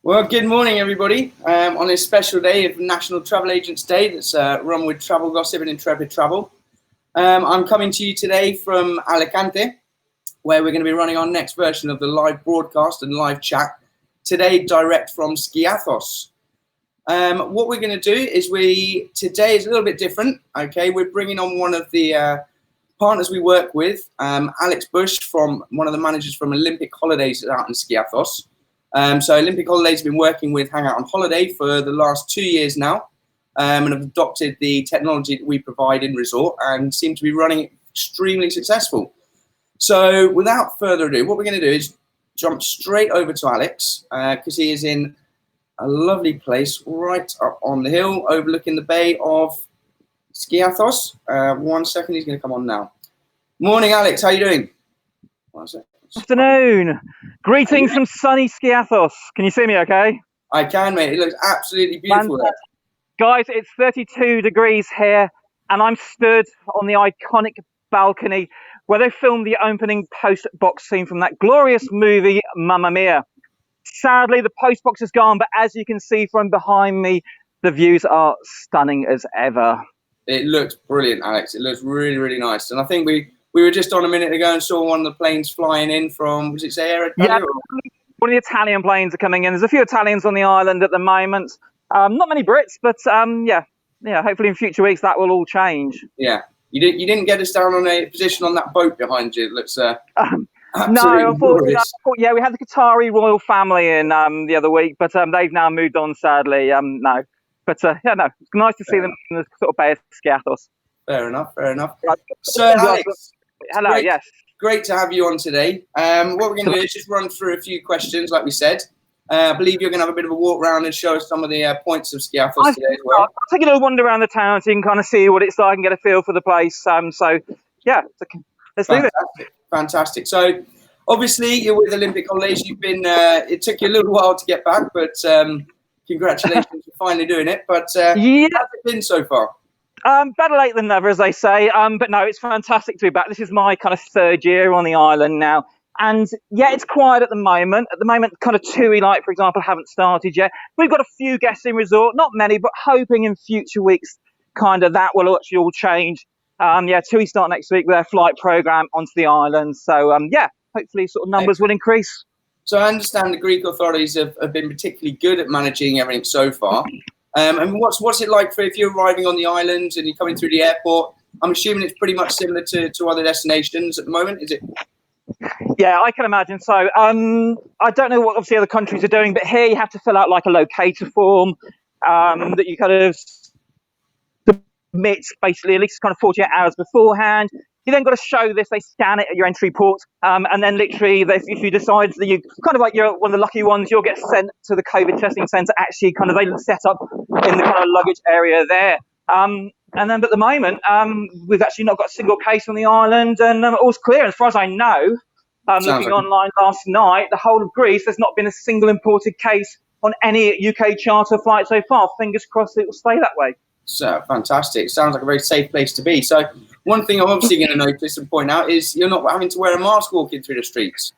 Well, good morning, everybody. On this special day of National Travel Agents Day that's run with Travel Gossip and Intrepid Travel. I'm coming to you today from Alicante, where we're going to be running our next version of the live broadcast and live chat, today direct from Skiathos. What we're going to do is today is a little bit different, okay? We're bringing on one of the partners we work with, Alex Bush, from one of the managers from Olympic Holidays out in Skiathos. So Olympic Holidays have been working with Hangout on Holiday for the last 2 years now, and have adopted the technology that we provide in resort and seem to be running extremely successful. So without further ado, what we're going to do is jump straight over to Alex, because he is in a lovely place right up on the hill overlooking the bay of Skiathos. 1 second, he's going to come on now. Morning, Alex. How are you doing? 1 second. Afternoon. Greetings from sunny Skiathos. Can you see me okay? I can, mate. It looks absolutely beautiful there. Guys, it's 32 degrees here, and I'm stood on the iconic balcony where they filmed the opening post box scene from that glorious movie, Mamma Mia. Sadly, the post box is gone, but as you can see from behind me, the views are stunning as ever. It looks brilliant, Alex. It looks really, really nice. And I think we were just on a minute ago and saw one of the planes flying in from, was it Italy? Yeah, one of the Italian planes are coming in. There's a few Italians on the island at the moment. Not many Brits, but yeah. Hopefully in future weeks that will all change. Yeah, you didn't get us down on a position on that boat behind you. It looks no, unfortunately, yeah, we had the Qatari royal family in the other week, but they've now moved on. Sadly, no. But yeah, no, it's nice to see them in the sort of Bay of Skiathos. Fair enough. So, Alex, hello, yes. Great to have you on today. What we're going to do is just run through a few questions, like we said. I believe you're going to have a bit of a walk around and show us some of the points of Skiathos today as well. I'll take a little wander around the town so you can kind of see what it's like and get a feel for the place. So, yeah, let's do this. Fantastic. So, obviously, you're with Olympic Holidays. You've been. It took you a little while to get back, but congratulations for finally doing it. But how's it been so far? Better late than never, as they say. But no, it's fantastic to be back. This is my kind of third year on the island now. And yeah, it's quiet at the moment. At the moment, kind of TUI, like, for example, haven't started yet. We've got a few guests in resort, not many, but hoping in future weeks, kind of that will actually all change. Yeah, TUI start next week with their flight program onto the island. So yeah, hopefully sort of numbers will increase. So I understand the Greek authorities have been particularly good at managing everything so far. And what's it like if you're arriving on the island and you're coming through the airport? I'm assuming it's pretty much similar to other destinations at the moment, is it? Yeah, I can imagine so. I don't know what obviously other countries are doing, but here you have to fill out like a locator form that you kind of submit basically at least kind of 48 hours beforehand. You then got to show this. They scan it at your entry port, and then literally, if you decide that you kind of like you're one of the lucky ones, you'll get sent to the COVID testing centre. Actually, kind of they set up in the kind of luggage area there. And then, at the moment, we've actually not got a single case on the island, and all's clear. As far as I know, looking online last night, the whole of Greece, there's not been a single imported case on any UK charter flight so far. Fingers crossed it will stay that way. So fantastic. Sounds like a very safe place to be. So one thing I'm obviously going to notice and point out is you're not having to wear a mask walking through the streets.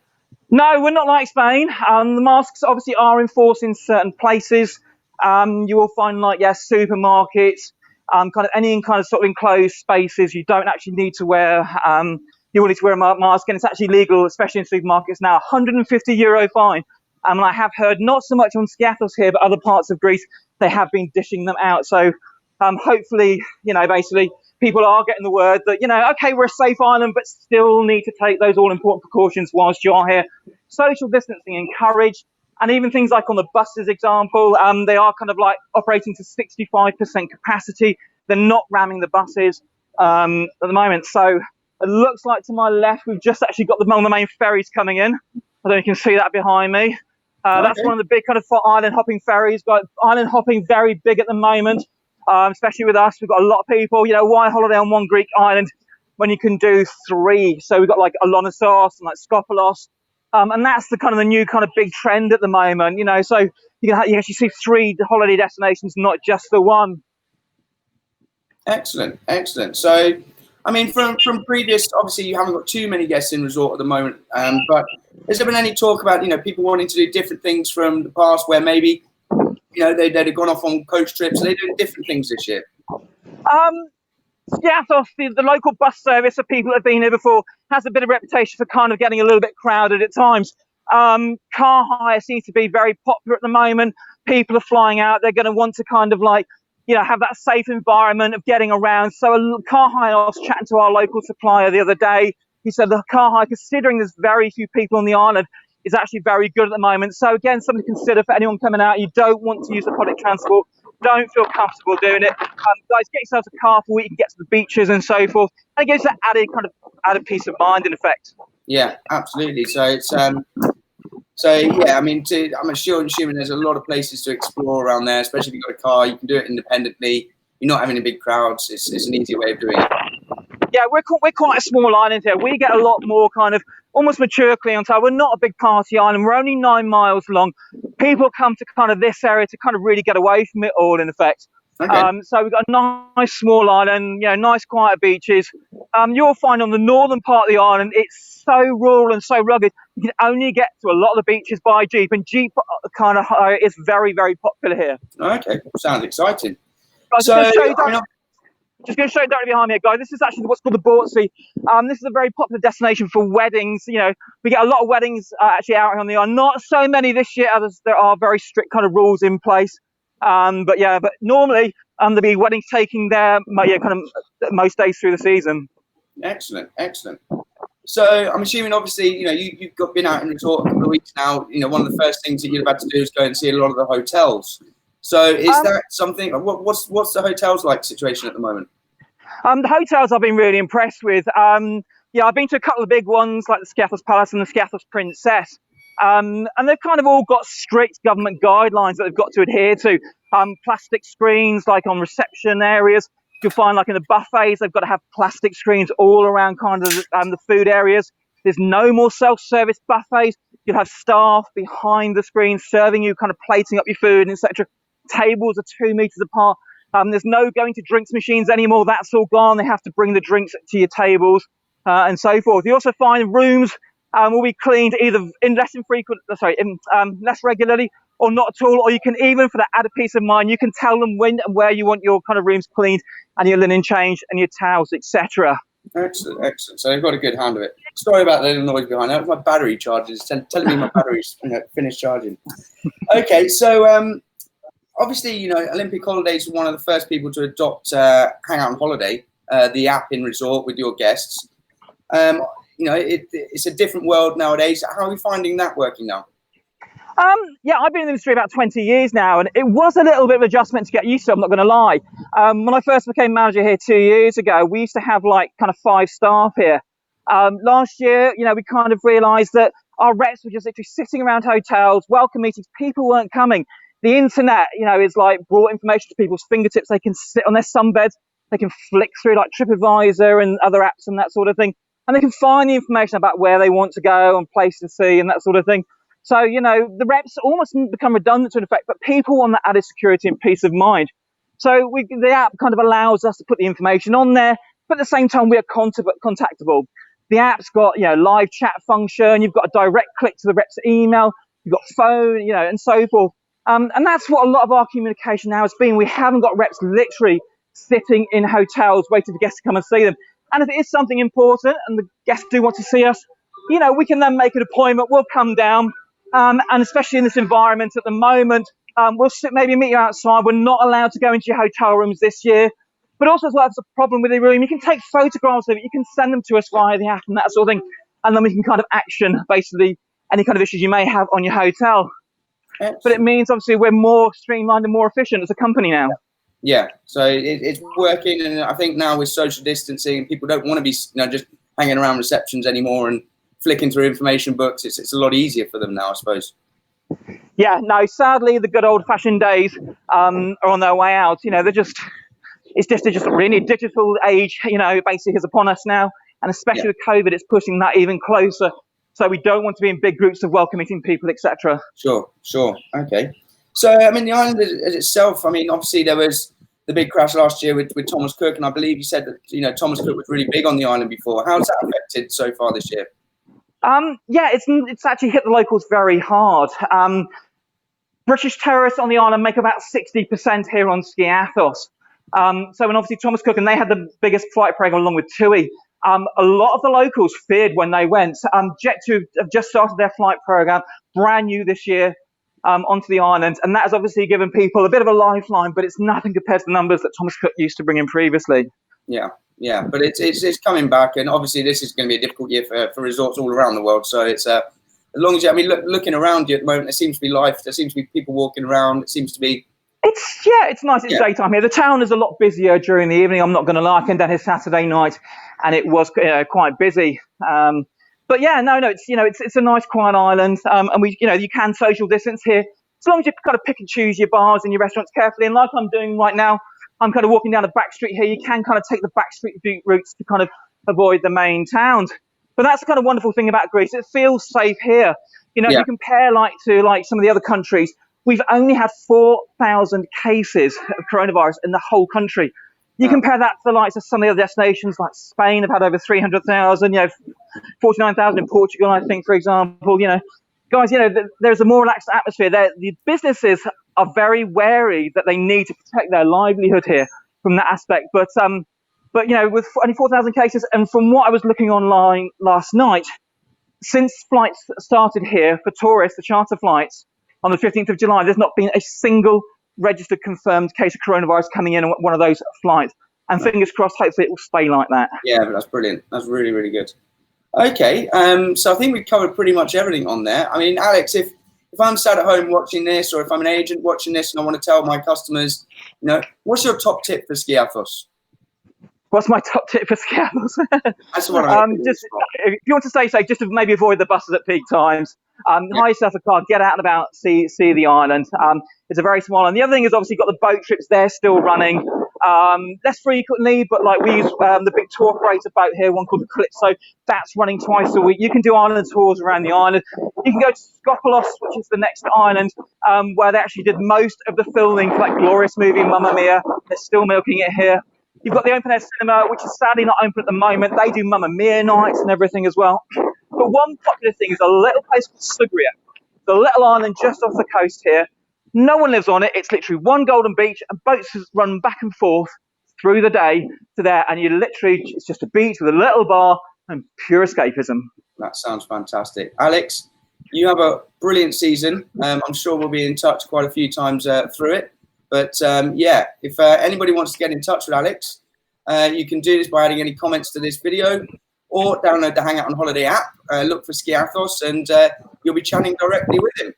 No, we're not like Spain. The masks obviously are enforced in certain places. You will find like, supermarkets, kind of any kind of sort of enclosed spaces. You don't actually need to wear, you will need to wear a mask, and it's actually legal, especially in supermarkets now. €150 fine. And I have heard, not so much on Skiathos here, but other parts of Greece, they have been dishing them out. So hopefully, basically people are getting the word that, okay, we're a safe island, but still need to take those all important precautions whilst you're here. Social distancing encouraged. And even things like on the buses, example, they are kind of like operating to 65% capacity. They're not ramming the buses at the moment. So it looks like to my left, we've just actually got one of the main ferries coming in. I don't know if you can see that behind me. That's one of the big kind of island hopping ferries. Got island hopping very big at the moment, especially with us. We've got a lot of people. Why holiday on one Greek island when you can do three? So we've got like Alonissos and like Skopolos. And that's the new kind of big trend at the moment, so you actually see three holiday destinations, not just the one. Excellent. So I mean, from previous, obviously you haven't got too many guests in resort at the moment, but has there been any talk about, people wanting to do different things from the past where maybe, they'd have gone off on coach trips? Are they doing different things this year? Skiathos, the local bus service for people that have been here before, has a bit of reputation for kind of getting a little bit crowded at times. Car hire seems to be very popular at the moment. People are flying out. They're going to want to kind of like, have that safe environment of getting around. So a car hire, I was chatting to our local supplier the other day. He said the car hire, considering there's very few people on the island, is actually very good at the moment. So again, something to consider for anyone coming out. You don't want to use the public transport. Don't feel comfortable doing it. Guys, get yourselves a car for where you can get to the beaches and so forth. And it gives that added peace of mind in effect. Yeah, absolutely. So it's yeah, I mean, I'm assuming there's a lot of places to explore around there, especially if you've got a car. You can do it independently. You're not having a big crowds. It's an easy way of doing it. Yeah, we're quite a small island here. We get a lot more kind of almost mature clientele. We're not a big party island. We're only 9 miles long. People come to kind of this area to kind of really get away from it all, in effect. Okay. So we've got a nice small island, nice quiet beaches. You'll find on the northern part of the island, it's so rural and so rugged. You can only get to a lot of the beaches by Jeep, and Jeep kind of is very, very popular here. Okay, sounds exciting. Just going to show you directly behind me here, guys. This is actually what's called the Bortsea. This is a very popular destination for weddings. We get a lot of weddings actually out here on the island. Not so many this year, as there are very strict kind of rules in place. But normally there'll be weddings taking there kind of most days through the season. Excellent. So I'm assuming, obviously, you've been out in resort a couple of weeks now. One of the first things that you've had to do is go and see a lot of the hotels. So is that something? What's the hotels like situation at the moment? The hotels I've been really impressed with. I've been to a couple of big ones like the Skiathos Palace and the Skiathos Princess. And they've kind of all got strict government guidelines that they've got to adhere to. Plastic screens, like on reception areas. You'll find like in the buffets, they've got to have plastic screens all around kind of the food areas. There's no more self-service buffets. You'll have staff behind the screen serving you, kind of plating up your food, etc. Tables are 2 meters apart. There's no going to drinks machines anymore. That's all gone. They have to bring the drinks to your tables and so forth. You also find rooms will be cleaned either less regularly or not at all. Or you can, even for that added peace of mind, you can tell them when and where you want your kind of rooms cleaned and your linen changed and your towels, etc. Excellent. So they've got a good hand of it. Sorry about the noise behind. That was my battery charging. It's telling me my battery's finished charging. Okay, so obviously, Olympic Holidays were one of the first people to adopt Hangout on Holiday, the app in resort with your guests. It's a different world nowadays. How are we finding that working now? I've been in the industry about 20 years now, and it was a little bit of adjustment to get used to, I'm not going to lie. When I first became manager here 2 years ago, we used to have like kind of 5 staff here. Last year, we kind of realised that our reps were just literally sitting around hotels, welcome meetings, people weren't coming. The internet, is like brought information to people's fingertips. They can sit on their sunbeds, they can flick through like TripAdvisor and other apps and that sort of thing. And they can find the information about where they want to go and places to see and that sort of thing. So, the reps almost become redundant to an effect, but people want that added security and peace of mind. So the app kind of allows us to put the information on there, but at the same time, we are contactable. The app's got, live chat function. You've got a direct click to the rep's email. You've got phone, and so forth. And that's what a lot of our communication now has been. We haven't got reps literally sitting in hotels waiting for guests to come and see them. And if it is something important and the guests do want to see us, we can then make an appointment. We'll come down. And especially in this environment at the moment, we'll maybe meet you outside. We're not allowed to go into your hotel rooms this year. But also as well, if there's a problem with the room, you can take photographs of it. You can send them to us via the app and that sort of thing. And then we can kind of action, basically, any kind of issues you may have on your hotel. Excellent. But it means, obviously, we're more streamlined and more efficient as a company now. Yeah, so it's working. And I think now with social distancing, people don't want to be just hanging around receptions anymore and flicking through information books. It's a lot easier for them now, I suppose. Yeah, no, sadly, the good old-fashioned days are on their way out. It's just a really digital age, basically is upon us now. And especially with COVID, it's pushing that even closer. So we don't want to be in big groups of welcoming people, etc. Sure. Okay. So, I mean, the island as itself, I mean, obviously there was the big crash last year with Thomas Cook, and I believe you said that, you know, Thomas Cook was really big on the island before. How's that affected so far this year? Yeah, it's actually hit the locals very hard. British terrorists on the island make about 60% here on Skiathos. So when obviously Thomas Cook, and they had the biggest flight program along with TUI, a lot of the locals feared when they went. Jet2 have just started their flight program, brand new this year, onto the island, and that has obviously given people a bit of a lifeline, but it's nothing compared to the numbers that Thomas Cook used to bring in previously. Yeah, but it's coming back, and obviously this is going to be a difficult year for resorts all around the world. So it's as long as you, I mean, looking around you at the moment, there seems to be life. There seems to be people walking around. It seems to be. It's nice. It's daytime here. The town is a lot busier during the evening. I'm not going to lie. I came down here Saturday night, and it was quite busy. But yeah, no, it's a nice quiet island, and you can social distance here as long as you kind of pick and choose your bars and your restaurants carefully. And like I'm doing right now, I'm kind of walking down the back street here. You can kind of take the back street routes to kind of avoid the main towns. But that's the kind of wonderful thing about Greece. It feels safe here. You know, if you compare to some of the other countries, we've only had 4,000 cases of coronavirus in the whole country. You compare that to the likes of some of the other destinations, like Spain have had over 300,000, 49,000 in Portugal, I think, for example. Guys, there's a more relaxed atmosphere there. The businesses are very wary that they need to protect their livelihood here from that aspect. But with only 4,000 cases, and from what I was looking online last night, since flights started here for tourists, the charter flights, on the 15th of July, there's not been a single registered confirmed case of coronavirus coming in on one of those flights. And fingers crossed, hopefully it will stay like that. Yeah, but that's brilliant. That's really, really good. Okay, so I think we've covered pretty much everything on there. I mean, Alex, if I'm sat at home watching this, or if I'm an agent watching this and I want to tell my customers, what's your top tip for Skiathos? What's my top tip for Skiathos? That's what I just if you want to stay safe, just to maybe avoid the buses at peak times. Hire yourself a car, get out and about, see the island. It's a very small island. The other thing is obviously you've got the boat trips. They're still running. Less frequently, but like we use the big tour operator boat here, one called the Calypso. That's running twice a week. You can do island tours around the island. You can go to Skopolis, which is the next island, where they actually did most of the filming for that glorious movie Mamma Mia. They're still milking it here. You've got the open air cinema, which is sadly not open at the moment. They do Mamma Mia nights and everything as well. But one popular thing is a little place called Sugria. It's a little island just off the coast here. No one lives on it. It's literally one golden beach, and boats run back and forth through the day to there. And it's just a beach with a little bar and pure escapism. That sounds fantastic. Alex, you have a brilliant season. I'm sure we'll be in touch quite a few times through it. But if anybody wants to get in touch with Alex, you can do this by adding any comments to this video, or download the Hangout on Holiday app, look for Skiathos, and you'll be chatting directly with him.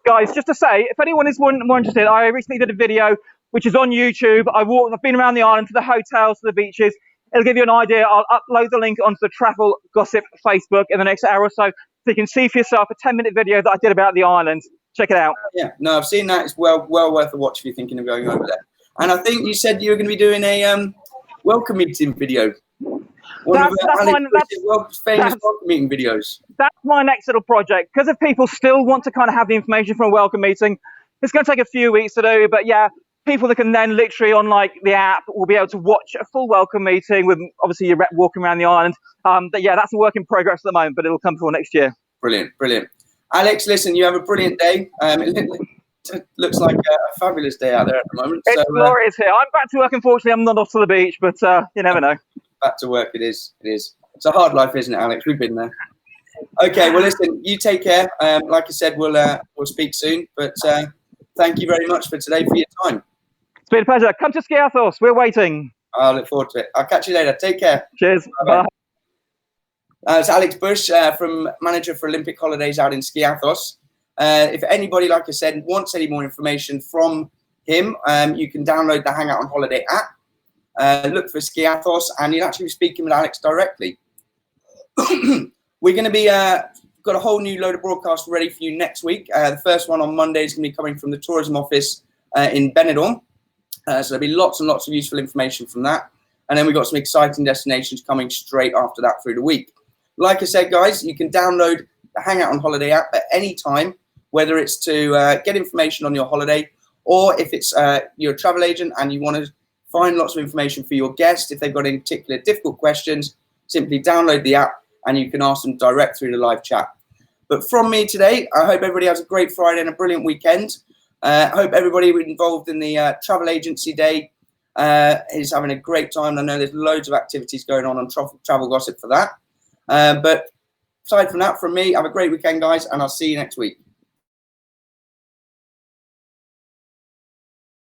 Guys, just to say, if anyone is more interested, I recently did a video which is on YouTube. I've been around the island, to the hotels, to the beaches. It'll give you an idea. I'll upload the link onto the Travel Gossip Facebook in the next hour or so you can see for yourself a 10-minute video that I did about the island. Check it out. Yeah, no, I've seen that. It's well worth a watch if you're thinking of going over there. And I think you said you were going to be doing a welcome meeting video. Famous welcome meeting videos. That's my next little project. Because if people still want to kind of have the information from a welcome meeting, it's going to take a few weeks to do. But yeah, people that can then literally on like the app will be able to watch a full welcome meeting with obviously your rep walking around the island. But yeah, that's a work in progress at the moment, but it'll come for next year. Brilliant. Alex, listen, you have a brilliant day. It looks like a fabulous day out there at the moment. It's glorious here. I'm back to work, unfortunately. I'm not off to the beach, but you never know. Back to work, it is. It's a hard life, isn't it, Alex? We've been there. Okay, well, listen, you take care. Like I said, we'll speak soon. But thank you very much for today, for your time. It's been a pleasure. Come to Skiathos. We're waiting. I look forward to it. I'll catch you later. Take care. Cheers. Bye. It's Alex Bush, from Manager for Olympic Holidays out in Skiathos. If anybody, like I said, wants any more information from him, you can download the Hangout on Holiday app, look for Skiathos, and you'll actually be speaking with Alex directly. We're going to be got a whole new load of broadcasts ready for you next week. The first one on Monday is going to be coming from the tourism office in Benidorm. So there'll be lots and lots of useful information from that. And then we've got some exciting destinations coming straight after that through the week. Like I said, guys, you can download the Hangout on Holiday app at any time, whether it's to get information on your holiday, or if it's you're a travel agent and you want to find lots of information for your guests. If they've got any particular difficult questions, simply download the app and you can ask them direct through the live chat. But from me today, I hope everybody has a great Friday and a brilliant weekend. I hope everybody involved in the travel agency day is having a great time. I know there's loads of activities going on Travel Gossip for that. But aside from that, from me, have a great weekend, guys, and I'll see you next week.